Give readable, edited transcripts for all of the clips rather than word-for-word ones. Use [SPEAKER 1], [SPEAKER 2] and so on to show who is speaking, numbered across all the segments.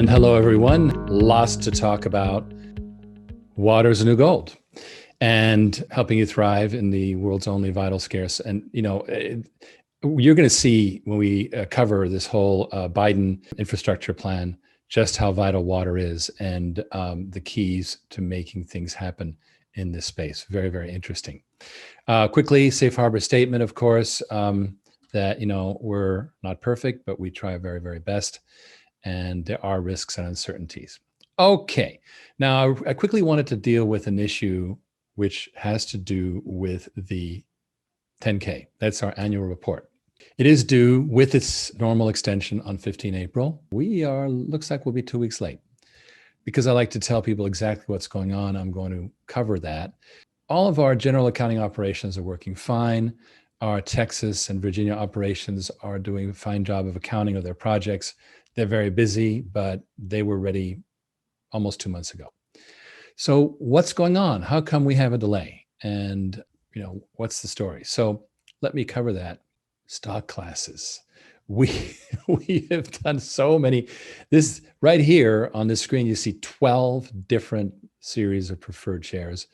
[SPEAKER 1] And hello, everyone. Lots to talk about. Water's the new gold and helping you thrive in the world's only vital, scarce. And, you're going to see when we cover this whole Biden infrastructure plan, just how vital water is and the keys to making things happen in this space. Very, very interesting. Quickly, safe harbor statement, of course, that, we're not perfect, but we try our very, very best. And there are risks and uncertainties. Okay, now I quickly wanted to deal with an issue which has to do with the 10K. That's our annual report. It is due with its normal extension on 15 April. Looks like we'll be 2 weeks late. Because I like to tell people exactly what's going on, I'm going to cover that. All of our general accounting operations are working fine. Our Texas and Virginia operations are doing a fine job of accounting of their projects. They're very busy, but they were ready almost 2 months ago. So what's going on? How come we have a delay? And, what's the story? So let me cover that. Stock classes. We have done so many. This right here on the screen, you see 12 different series of preferred shares,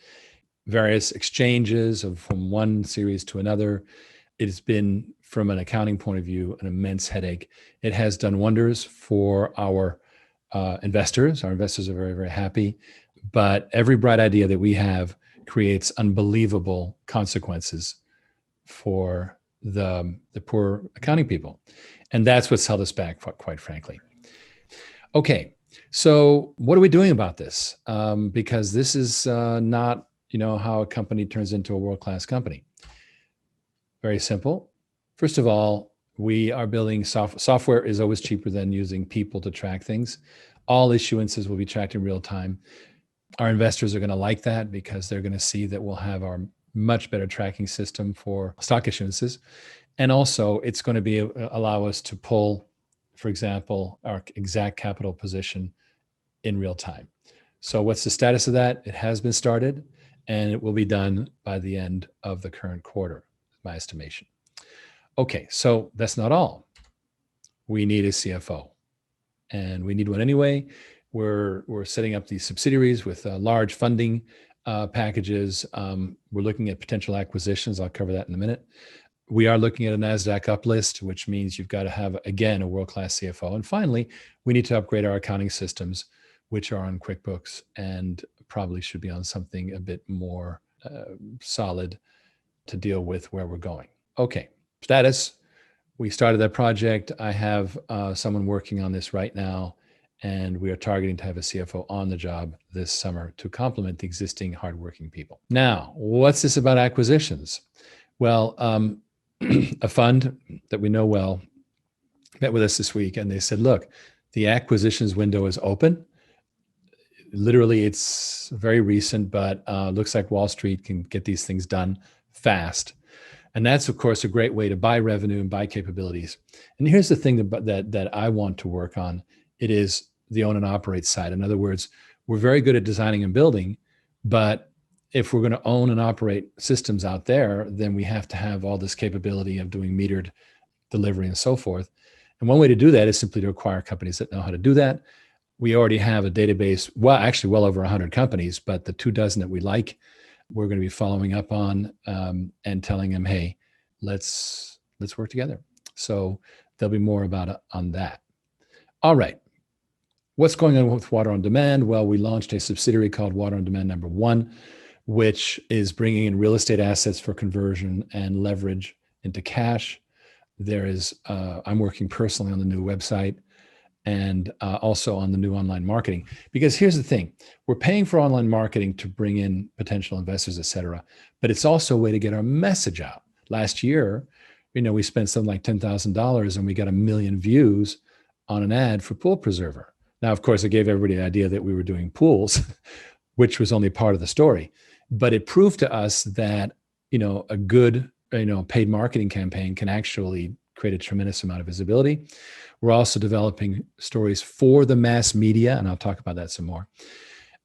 [SPEAKER 1] various exchanges from one series to another. It's been, from an accounting point of view, an immense headache. It has done wonders for our investors. Our investors are very, very happy. But every bright idea that we have creates unbelievable consequences for the poor accounting people. And that's what's held us back, quite frankly. Okay, so what are we doing about this? Because this is not, how a company turns into a world-class company. Very simple. First of all, we are building software is always cheaper than using people to track things. All issuances will be tracked in real time. Our investors are going to like that because they're going to see that we'll have our much better tracking system for stock issuances. And also it's going to allow us to pull, for example, our exact capital position in real time. So what's the status of that? It has been started and it will be done by the end of the current quarter, my estimation. Okay, so that's not all. We need a CFO, and we need one anyway. We're setting up these subsidiaries with large funding packages. We're looking at potential acquisitions. I'll cover that in a minute. We are looking at a NASDAQ uplist, which means you've got to have, again, a world-class CFO. And finally, we need to upgrade our accounting systems, which are on QuickBooks and probably should be on something a bit more solid to deal with where we're going. Okay. Status, we started that project. I have someone working on this right now, and we are targeting to have a CFO on the job this summer to complement the existing hardworking people. Now, what's this about acquisitions? Well, a fund that we know well met with us this week, and they said, look, the acquisitions window is open. Literally, it's very recent, but looks like Wall Street can get these things done fast. And that's, of course, a great way to buy revenue and buy capabilities. And here's the thing that I want to work on. It is the own and operate side. In other words, we're very good at designing and building, but if we're going to own and operate systems out there, then we have to have all this capability of doing metered delivery and so forth. And one way to do that is simply to acquire companies that know how to do that. We already have a database, well over 100 companies, but the 24 that we like, we're going to be following up on and telling them, hey, let's work together. So there'll be more about on that. All right. What's going on with Water on Demand? Well, we launched a subsidiary called Water on Demand number 1, which is bringing in real estate assets for conversion and leverage into cash. I'm working personally on the new website and also on the new online marketing. Because here's the thing, we're paying for online marketing to bring in potential investors, et cetera, but it's also a way to get our message out. Last year, we spent something like $10,000 and we got 1 million views on an ad for Pool Preserver. Now, of course, I gave everybody the idea that we were doing pools, which was only part of the story, but it proved to us that, a good, paid marketing campaign can actually create a tremendous amount of visibility. We're also developing stories for the mass media, and I'll talk about that some more.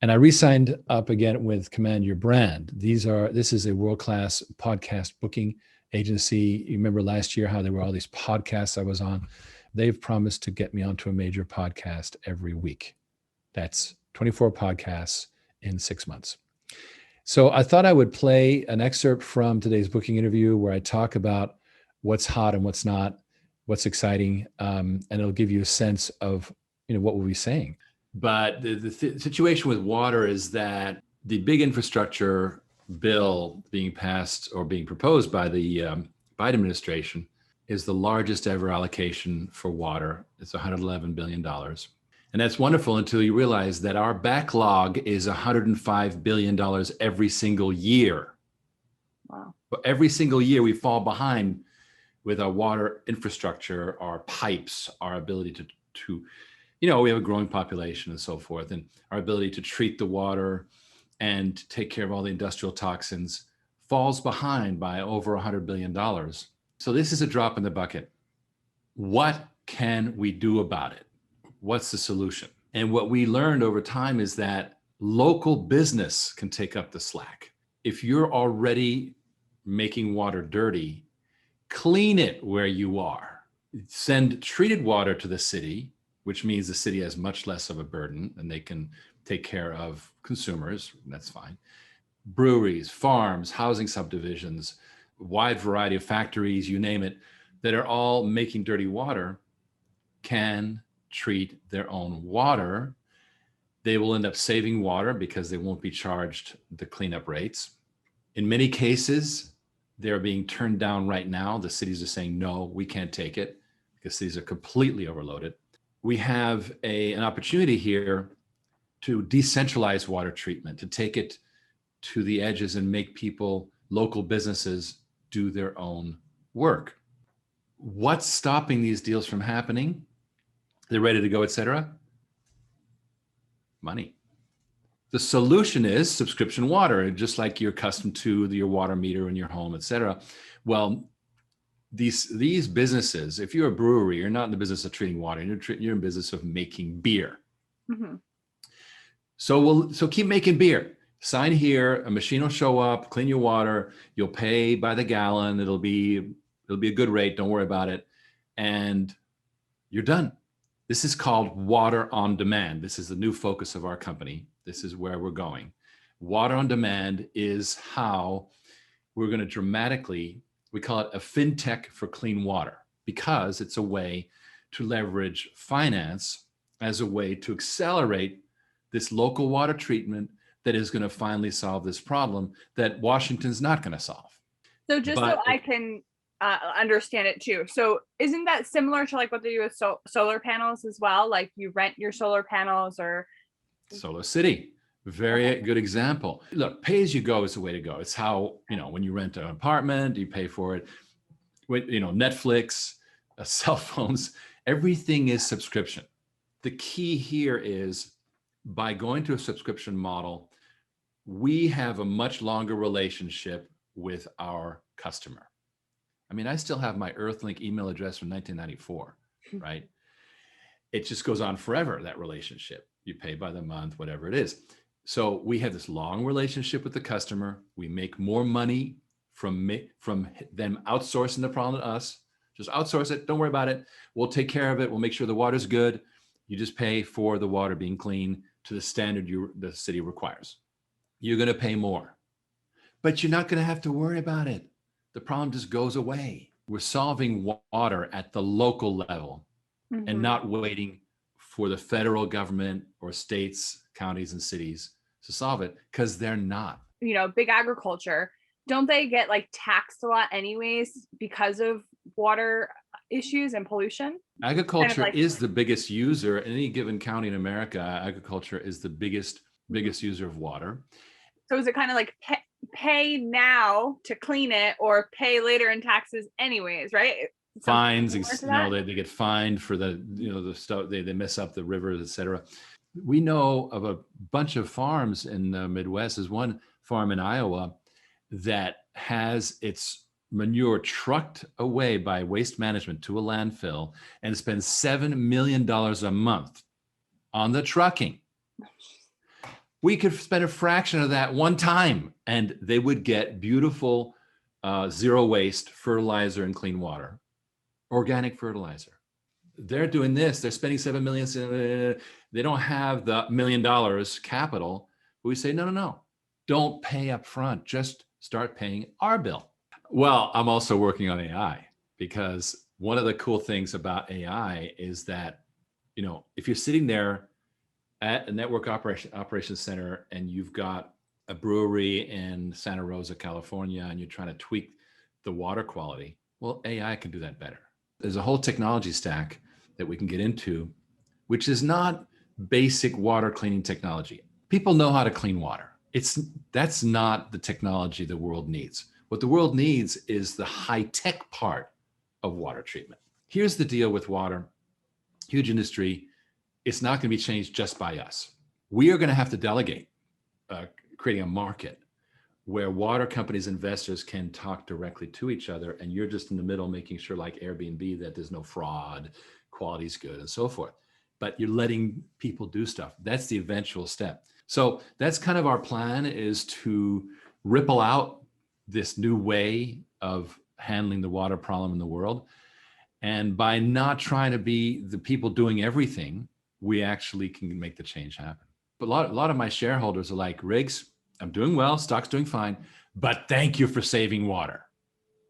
[SPEAKER 1] And I re-signed up again with Command Your Brand. This is a world-class podcast booking agency. You remember last year how there were all these podcasts I was on. they've promised to get me onto a major podcast every week. That's 24 podcasts in 6 months. So I thought I would play an excerpt from today's booking interview where I talk about what's hot and what's not, what's exciting, and it'll give you a sense of what we'll be saying. But the situation with water is that the big infrastructure bill being passed or being proposed by the Biden administration is the largest ever allocation for water. It's $111 billion. And that's wonderful until you realize that our backlog is $105 billion every single year.
[SPEAKER 2] Wow.
[SPEAKER 1] But every single year we fall behind with our water infrastructure, our pipes, our ability to we have a growing population and so forth, and our ability to treat the water and take care of all the industrial toxins falls behind by over $100 billion. So this is a drop in the bucket. What can we do about it? What's the solution? And what we learned over time is that local business can take up the slack. If you're already making water dirty, clean it where you are. Send treated water to the city, which means the city has much less of a burden and they can take care of consumers. That's fine. Breweries, farms, housing subdivisions, wide variety of factories, you name it, that are all making dirty water can treat their own water. They will end up saving water because they won't be charged the cleanup rates. In many cases, they're being turned down right now. The cities are saying, no, we can't take it because cities are completely overloaded. We have an opportunity here to decentralize water treatment, to take it to the edges and make people, local businesses, do their own work. What's stopping these deals from happening? They're ready to go, et cetera. Money. The solution is subscription water, just like you're accustomed to your water meter in your home, et cetera. Well, these businesses, if you're a brewery, you're not in the business of treating water, you're in business of making beer.
[SPEAKER 2] Mm-hmm.
[SPEAKER 1] So keep making beer. Sign here, a machine will show up, clean your water, you'll pay by the gallon, it'll be a good rate, don't worry about it, and you're done. This is called water on demand. This is the new focus of our company. This is where we're going. Water on demand is how we're going to dramatically, we call it a fintech for clean water, because it's a way to leverage finance as a way to accelerate this local water treatment that is going to finally solve this problem that Washington's not going to solve.
[SPEAKER 2] So so I can understand it too. So isn't that similar to like what they do with solar panels as well? Like you rent your solar panels or?
[SPEAKER 1] Solar City, very good example. Look, pay as you go is the way to go. It's how, when you rent an apartment, you pay for it. Netflix, cell phones, everything is subscription. The key here is by going to a subscription model, we have a much longer relationship with our customer. I mean, I still have my Earthlink email address from 1994, right? It just goes on forever, that relationship. You pay by the month, whatever it is. So we have this long relationship with the customer. We make more money from them outsourcing the problem to us. Just outsource it. Don't worry about it. We'll take care of it. We'll make sure the water's good. You just pay for the water being clean to the standard the city requires. You're going to pay more, but you're not going to have to worry about it. The problem just goes away. We're solving water at the local level and not waiting for the federal government or states, counties, and cities to solve it, because they're not.
[SPEAKER 2] Big agriculture, don't they get like taxed a lot anyways because of water issues and pollution?
[SPEAKER 1] Agriculture is the biggest user in any given county in America. Agriculture is the biggest user of water.
[SPEAKER 2] So is it kind of like pay now to clean it or pay later in taxes anyways, right?
[SPEAKER 1] Fines, they get fined for the stuff, they mess up the rivers, et cetera. We know of a bunch of farms in the Midwest. There's one farm in Iowa that has its manure trucked away by Waste Management to a landfill and spends $7 million a month on the trucking. We could spend a fraction of that one time and they would get beautiful zero waste fertilizer and clean water, organic fertilizer. they're doing this, they're spending $7 million, they don't have the $1 million capital. We say, no, don't pay up front, just start paying our bill. Well, I'm also working on AI, because one of the cool things about AI is that, if you're sitting there at a network operations center and you've got a brewery in Santa Rosa, California, and you're trying to tweak the water quality, well, AI can do that better. There's a whole technology stack that we can get into, which is not basic water cleaning technology. People know how to clean water. That's not the technology the world needs. What the world needs is the high-tech part of water treatment. Here's the deal with water, huge industry. It's not going to be changed just by us. We are going to have to delegate, creating a market where water companies, investors can talk directly to each other, and you're just in the middle making sure, like Airbnb, that there's no fraud, quality's good, and so forth. But you're letting people do stuff. That's the eventual step. So that's kind of our plan, is to ripple out this new way of handling the water problem in the world. And by not trying to be the people doing everything, we actually can make the change happen. But a lot of my shareholders are like, Riggs, I'm doing well, stock's doing fine, but thank you for saving water.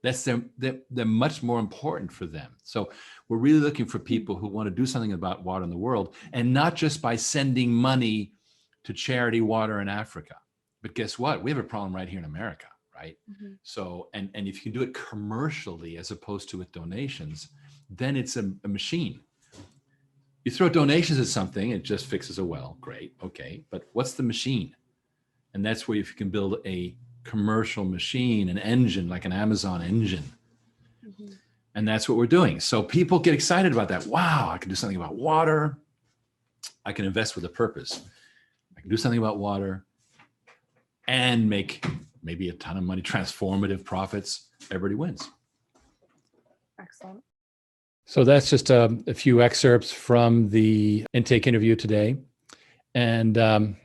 [SPEAKER 1] They're much more important for them. So we're really looking for people who want to do something about water in the world, and not just by sending money to charity water in Africa. But guess what? We have a problem right here in America, right? Mm-hmm. So, and if you can do it commercially as opposed to with donations, then it's a machine. You throw donations at something, it just fixes a well, great, okay. But what's the machine? And that's where if you can build a commercial machine, an engine, like an Amazon engine. Mm-hmm. And that's what we're doing. So people get excited about that. Wow, I can do something about water. I can invest with a purpose. I can do something about water and make maybe a ton of money, transformative profits. Everybody wins.
[SPEAKER 2] Excellent.
[SPEAKER 1] So that's just a few excerpts from the intake interview today. And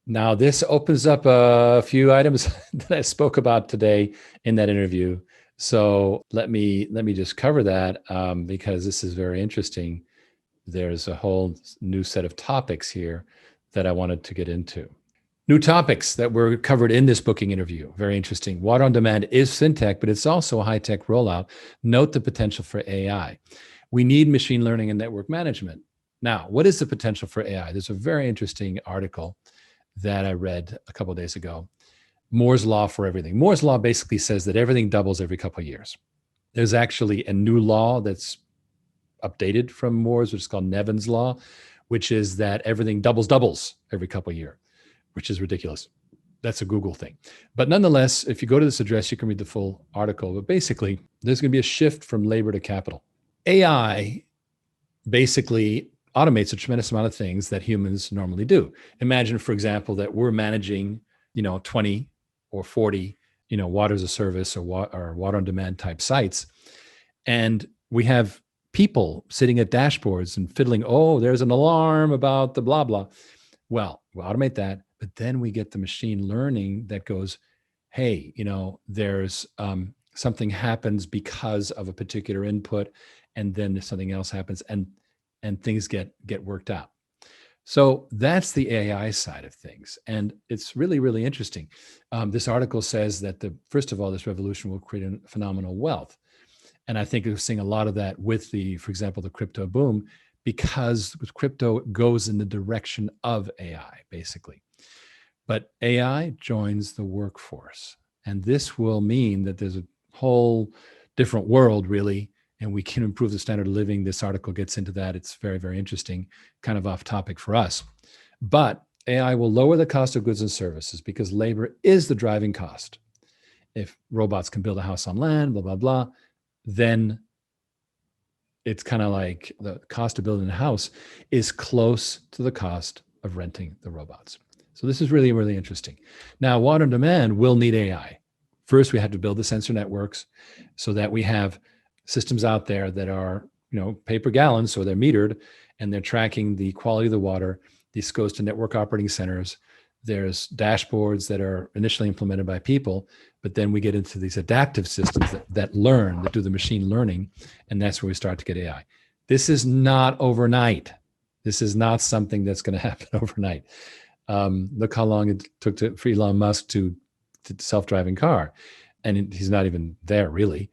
[SPEAKER 1] now this opens up a few items that I spoke about today in that interview. So let me just cover that because this is very interesting. There's a whole new set of topics here that I wanted to get into. New topics that were covered in this booking interview. Very interesting. Water on demand is fintech, but it's also a high-tech rollout. Note the potential for AI. We need machine learning and network management. Now, what is the potential for AI? There's a very interesting article that I read a couple of days ago. Moore's law for everything. Moore's law basically says that everything doubles every couple of years. There's actually a new law that's updated from Moore's, which is called Nevin's law, which is that everything doubles every couple of years, which is ridiculous. That's a Google thing. But nonetheless, if you go to this address, you can read the full article. But basically, there's going to be a shift from labor to capital. AI basically automates a tremendous amount of things that humans normally do. Imagine, for example, that we're managing, 20 or 40, water as a service or water on demand type sites. And we have people sitting at dashboards and fiddling, oh, there's an alarm about the blah, blah. Well, we'll automate that. But then we get the machine learning that goes, hey, there's something happens because of a particular input, and then something else happens, and things get worked out. So that's the AI side of things. And it's really, really interesting. This article says that first of all, this revolution will create a phenomenal wealth. And I think we're seeing a lot of that with for example, the crypto boom, because crypto goes in the direction of AI, basically. But AI joins the workforce. And this will mean that there's a whole different world, really, and we can improve the standard of living. This article gets into that. It's very, very interesting, kind of off topic for us. But AI will lower the cost of goods and services because labor is the driving cost. If robots can build a house on land, blah, blah, blah, then it's kind of like the cost of building a house is close to the cost of renting the robots. So this is really, really interesting. Now, water on demand will need AI. First, we have to build the sensor networks so that we have systems out there that are, pay per gallon, so they're metered and they're tracking the quality of the water. This goes to network operating centers. There's dashboards that are initially implemented by people, but then we get into these adaptive systems that learn, that do the machine learning, and that's where we start to get AI. This is not overnight. This is not something that's going to happen overnight. Look how long it took for Elon Musk to self-driving car. And he's not even there really.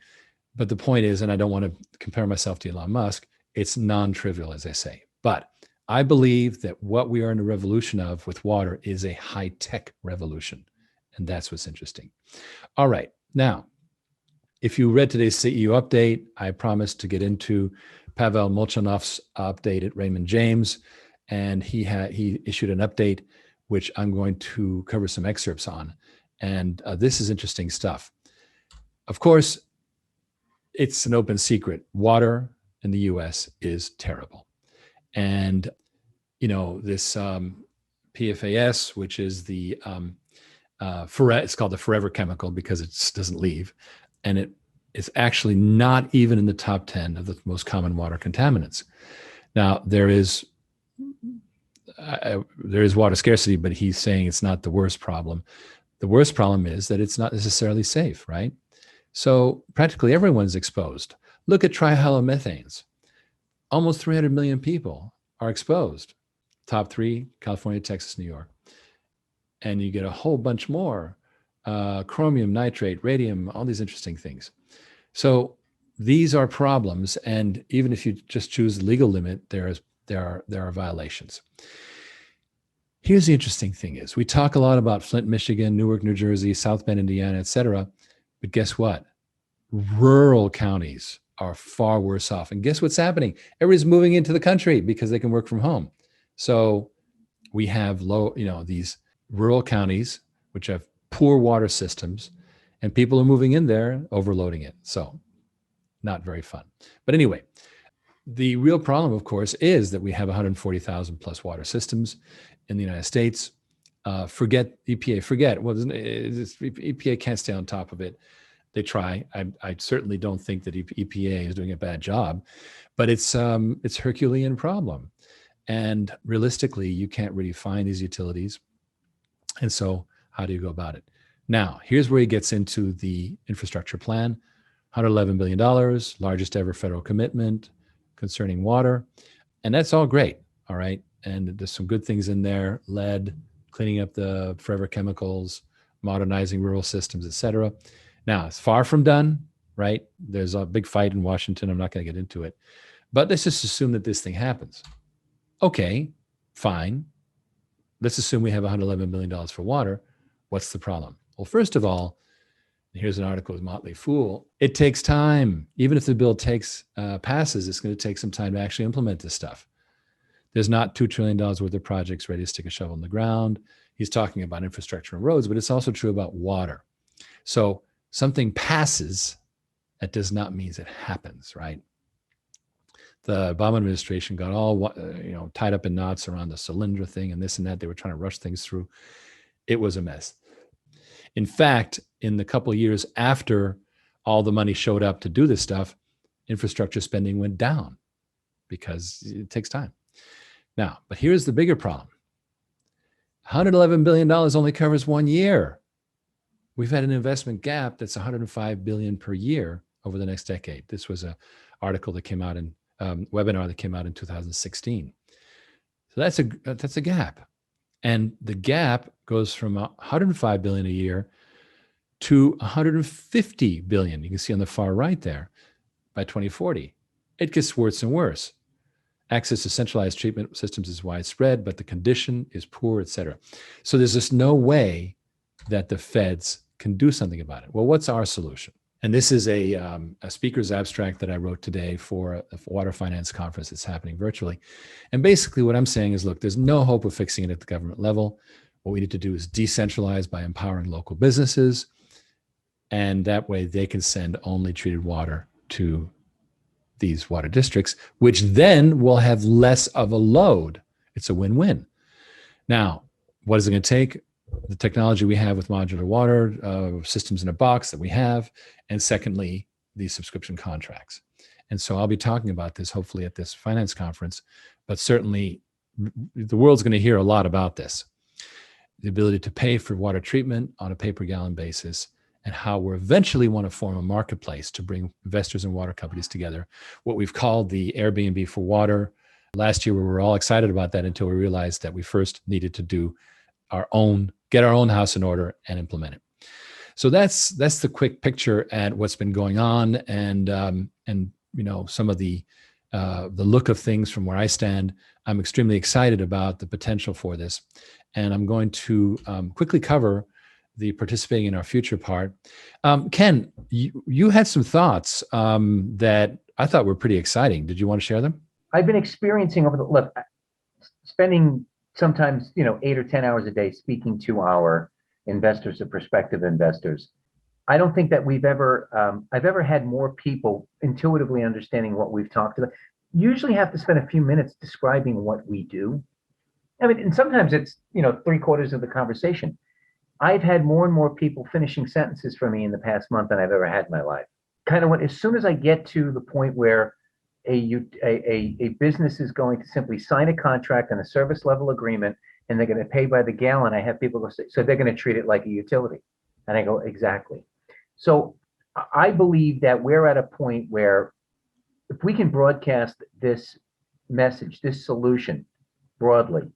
[SPEAKER 1] But the point is, and I don't want to compare myself to Elon Musk, it's non-trivial, as I say. But I believe that what we are in a revolution of with water is a high-tech revolution. And that's what's interesting. All right. Now, if you read today's CEO update, I promised to get into Pavel Molchanov's update at Raymond James. And he issued an update, which I'm going to cover some excerpts on. And this is interesting stuff. Of course, it's an open secret. Water in the US is terrible. And, you know, this PFAS, which is the, it's called the forever chemical because it doesn't leave. And it is actually not even in the top 10 of the most common water contaminants. Now, there is water scarcity, but he's saying it's not the worst problem. The worst problem is that it's not necessarily safe, right? So practically everyone's exposed. Look at trihalomethanes. Almost 300 million people are exposed. Top 3, California, Texas, New York. And you get a whole bunch more, chromium, nitrate, radium, all these interesting things. So these are problems. And even if you just choose the legal limit, there are violations. Here's the interesting thing is we talk a lot about Flint, Michigan, Newark, New Jersey, South Bend, Indiana, et cetera. But guess what? Rural counties are far worse off. And guess what's happening? Everybody's moving into the country because they can work from home. So we have these rural counties, which have poor water systems, and people are moving in there, overloading it. So not very fun. But anyway, the real problem, of course, is that we have 140,000 plus water systems in the United States. Forget EPA, well, EPA can't stay on top of it. They try. I certainly don't think that EPA is doing a bad job, but it's Herculean problem. And realistically, you can't really find these utilities. And so how do you go about it? Now, here's where he gets into the infrastructure plan, $111 billion, largest ever federal commitment concerning water. And that's all great, all right? And there's some good things in there, lead, cleaning up the forever chemicals, modernizing rural systems, et cetera. Now, it's far from done, right? There's a big fight in Washington. I'm not going to get into it. But let's just assume that this thing happens. Okay, fine. Let's assume we have $111 billion for water. What's the problem? Well, first of all, here's an article with Motley Fool. It takes time. Even if the bill passes, it's going to take some time to actually implement this stuff. There's not $2 trillion worth of projects ready to stick a shovel in the ground. He's talking about infrastructure and roads, but it's also true about water. So something passes, that does not mean it happens, right? The Obama administration got all tied up in knots around the Solyndra thing and this and that. They were trying to rush things through. It was a mess. In fact, in the couple of years after all the money showed up to do this stuff, infrastructure spending went down because it takes time. Now, but here's the bigger problem. $111 billion only covers 1 year. We've had an investment gap that's $105 billion per year over the next decade. This was an article that came out in webinar that came out in 2016. So that's a gap. And the gap goes from $105 billion a year to $150 billion. You can see on the far right there by 2040. It gets worse and worse. Access to centralized treatment systems is widespread, but the condition is poor, et cetera. So there's just no way that the feds can do something about it. Well, what's our solution? And this is a speaker's abstract that I wrote today for a water finance conference that's happening virtually. And basically what I'm saying is, look, there's no hope of fixing it at the government level. What we need to do is decentralize by empowering local businesses. And that way they can send only treated water to these water districts, which then will have less of a load. It's a win-win. Now, what is it going to take? The technology we have with modular water systems in a box that we have, and secondly, these subscription contracts. And so I'll be talking about this hopefully at this finance conference, but certainly the world's going to hear a lot about this. The ability to pay for water treatment on a pay per gallon basis and how we eventually want to form a marketplace to bring investors and water companies together, what we've called the Airbnb for water. Last year, we were all excited about that until we realized that we first needed to get our own house in order and implement it. So that's the quick picture at what's been going on, and some of the look of things from where I stand. I'm extremely excited about the potential for this, and I'm going to quickly cover the participating in our future part. Ken, you had some thoughts that I thought were pretty exciting. Did you want to share them?
[SPEAKER 3] I've been experiencing spending sometimes 8 or 10 hours a day speaking to our investors or prospective investors. I don't think that I've ever had more people intuitively understanding what we've talked about. Usually have to spend a few minutes describing what we do. I mean, and sometimes it's 3/4 of the conversation. I've had more and more people finishing sentences for me in the past month than I've ever had in my life. As soon as I get to the point where a business is going to simply sign a contract and a service level agreement, and they're going to pay by the gallon, I have people go say, so they're going to treat it like a utility. And I go, exactly. So I believe that we're at a point where if we can broadcast this message, this solution broadly,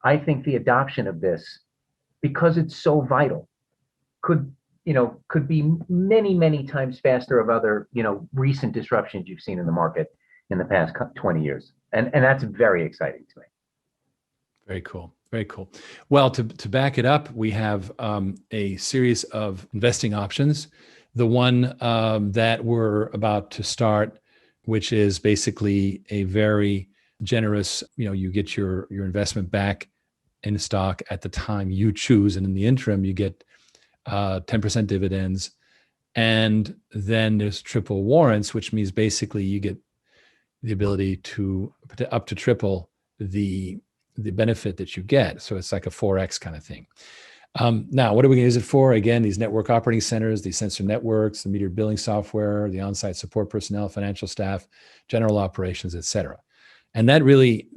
[SPEAKER 3] I think the adoption of this, because it's so vital, could be many, many times faster of other, recent disruptions you've seen in the market in the past 20 years. And that's very exciting to me.
[SPEAKER 1] Very cool. Very cool. Well, to back it up, we have a series of investing options. The one that we're about to start, which is basically a very generous, you get your investment back in stock at the time you choose. And in the interim, you get 10% dividends. And then there's triple warrants, which means basically you get the ability to up to triple the benefit that you get. So it's like a 4X kind of thing. Now, what are we going to use it for? Again, these network operating centers, these sensor networks, the meter billing software, the on-site support personnel, financial staff, general operations, et cetera. And that really,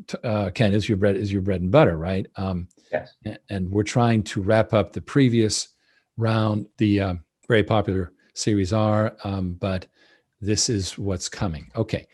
[SPEAKER 1] Ken, is your bread and butter, right?
[SPEAKER 3] Yes.
[SPEAKER 1] And we're trying to wrap up the previous round, the very popular Series R, but this is what's coming. Okay.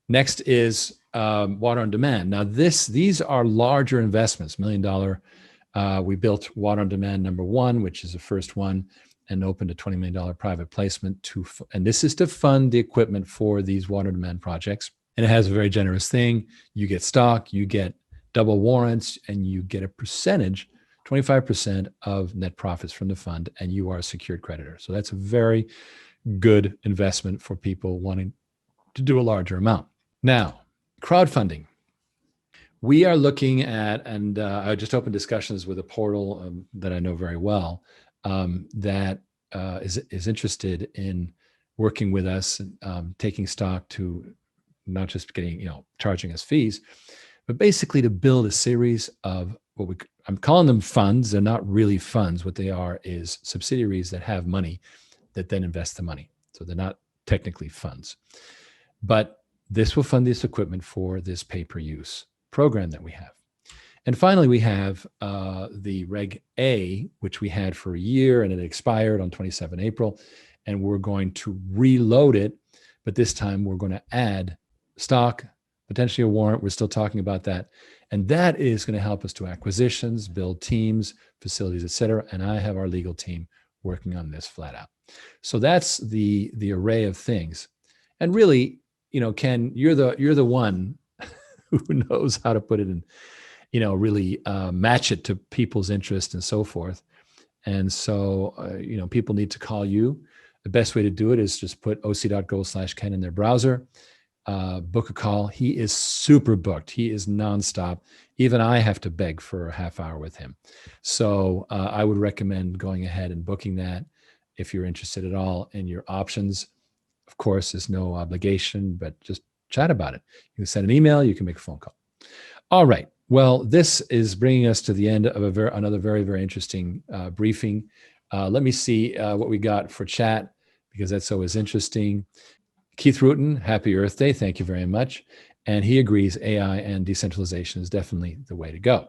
[SPEAKER 1] Next is water on demand. Now, these are larger investments, $1 million. We built water on demand number 1, which is the first one, and opened a $20 million private placement and this is to fund the equipment for these water demand projects. And it has a very generous thing. You get stock, you get double warrants, and you get a percentage, 25% of net profits from the fund, and you are a secured creditor. So that's a very good investment for people wanting to do a larger amount. Now, crowdfunding. We are looking at, and I just opened discussions with a portal that I know very well that is interested in working with us, taking stock to not just getting, charging us fees, but basically to build a series of I'm calling them funds. They're not really funds. What they are is subsidiaries that have money that then invest the money. So they're not technically funds. But this will fund this equipment for this pay-per-use program that we have. And finally, we have the Reg A, which we had for a year, and it expired on 27 April. And we're going to reload it, but this time we're going to add stock, potentially a warrant. We're still talking about that. And that is going to help us do acquisitions, build teams, facilities, et cetera. And I have our legal team working on this flat out. So that's the array of things. And really, Ken, you're the one who knows how to put it in, really match it to people's interest and so forth. And so, people need to call you. The best way to do it is just put oc.gold/Ken in their browser, book a call. He is super booked. He is nonstop. Even I have to beg for a half hour with him. So I would recommend going ahead and booking that if you're interested at all in your options. Of course, there's no obligation, but just chat about it. You can send an email, you can make a phone call. All right. Well, this is bringing us to the end of another very, very interesting briefing. Let me see what we got for chat, because that's always interesting. Keith Rutan, happy Earth Day. Thank you very much. And he agrees AI and decentralization is definitely the way to go.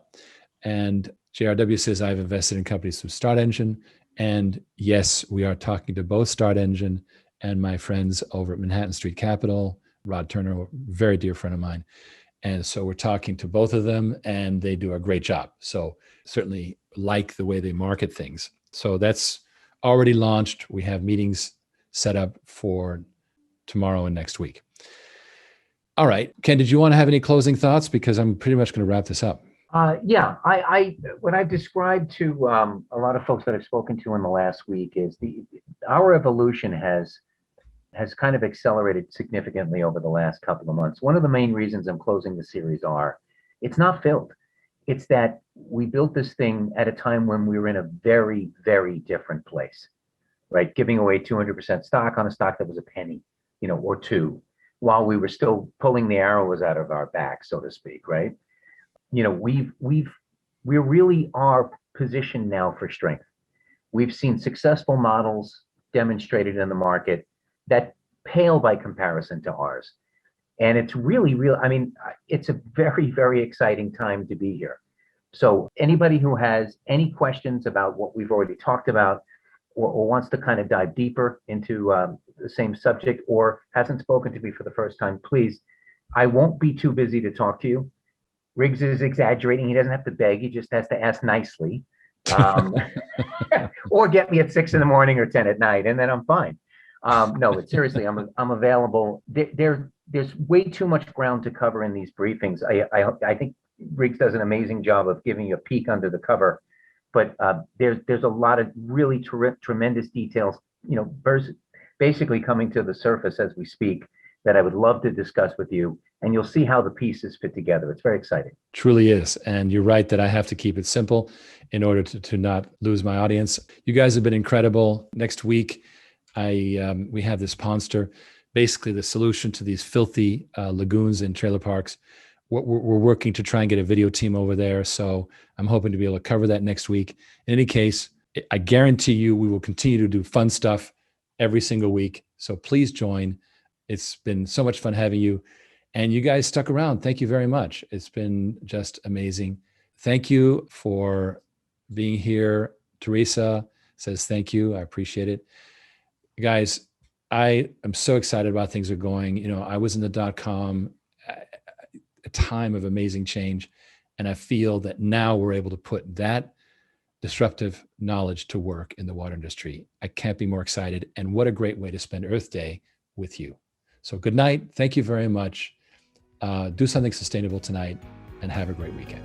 [SPEAKER 1] And JRW says, I've invested in companies through Start Engine And yes, we are talking to both Start Engine and my friends over at Manhattan Street Capital, Rod Turner, a very dear friend of mine. And so we're talking to both of them, and they do a great job. So certainly like the way they market things. So that's already launched. We have meetings set up for tomorrow and next week. All right, Ken, did you want to have any closing thoughts? Because I'm pretty much going to wrap this up.
[SPEAKER 3] Yeah, what I've described to a lot of folks that I've spoken to in the last week is our evolution has kind of accelerated significantly over the last couple of months. One of the main reasons I'm closing the series it's not filled. It's that we built this thing at a time when we were in a very, very different place, right? Giving away 200% stock on a stock that was a penny, or two, while we were still pulling the arrows out of our back, so to speak, right? We really are positioned now for strength. We've seen successful models demonstrated in the market that pale by comparison to ours. And it's really, it's a very, very exciting time to be here. So anybody who has any questions about what we've already talked about, or wants to kind of dive deeper into the same subject, or hasn't spoken to me for the first time, please, I won't be too busy to talk to you. Riggs is exaggerating. He doesn't have to beg. He just has to ask nicely. Or get me at 6 a.m. or 10 p.m, and then I'm fine. No, but seriously, I'm available. There's way too much ground to cover in these briefings. I think Riggs does an amazing job of giving you a peek under the cover, but there's a lot of really tremendous details, basically coming to the surface as we speak, that I would love to discuss with you, and you'll see how the pieces fit together. It's very exciting.
[SPEAKER 1] Truly is. And you're right that I have to keep it simple in order to not lose my audience. You guys have been incredible. Next week, we have this Ponster, basically the solution to these filthy lagoons in trailer parks. We're working to try and get a video team over there. So I'm hoping to be able to cover that next week. In any case, I guarantee you we will continue to do fun stuff every single week. So please join. It's been so much fun having you. And you guys stuck around. Thank you very much. It's been just amazing. Thank you for being here. Teresa says thank you. I appreciate it. Guys, I am so excited about things are going. I was in the .com, a time of amazing change. And I feel that now we're able to put that disruptive knowledge to work in the water industry. I can't be more excited. And what a great way to spend Earth Day with you. So good night. Thank you very much. Do something sustainable tonight and have a great weekend.